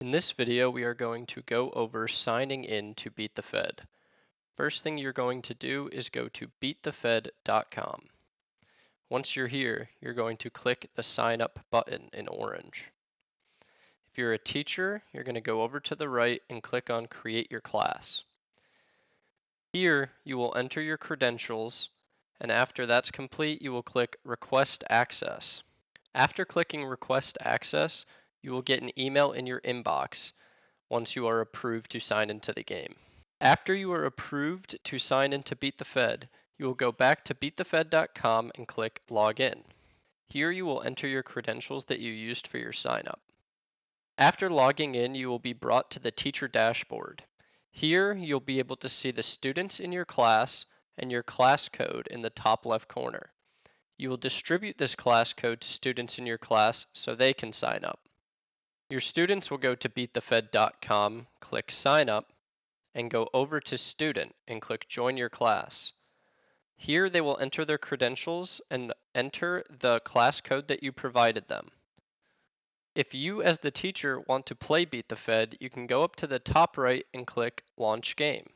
In this video, we are going to go over signing in to Beat the Fed. First thing you're going to do is go to beatthefed.com. Once you're here, you're going to click the sign up button in orange. If you're a teacher, you're going to go over to the right and click on Create Your Class. Here, you will enter your credentials, and after that's complete, you will click Request Access. After clicking Request Access, you will get an email in your inbox once you are approved to sign into the game. After you are approved to sign in to Beat the Fed, you will go back to beatthefed.com and click Login. Here you will enter your credentials that you used for your sign up. After logging in, you will be brought to the teacher dashboard. Here you'll be able to see the students in your class and your class code in the top left corner. You will distribute this class code to students in your class so they can sign up. Your students will go to beatthefed.com, click Sign Up, and go over to Student and click Join Your Class. Here they will enter their credentials and enter the class code that you provided them. If you as the teacher want to play Beat the Fed, you can go up to the top right and click Launch Game.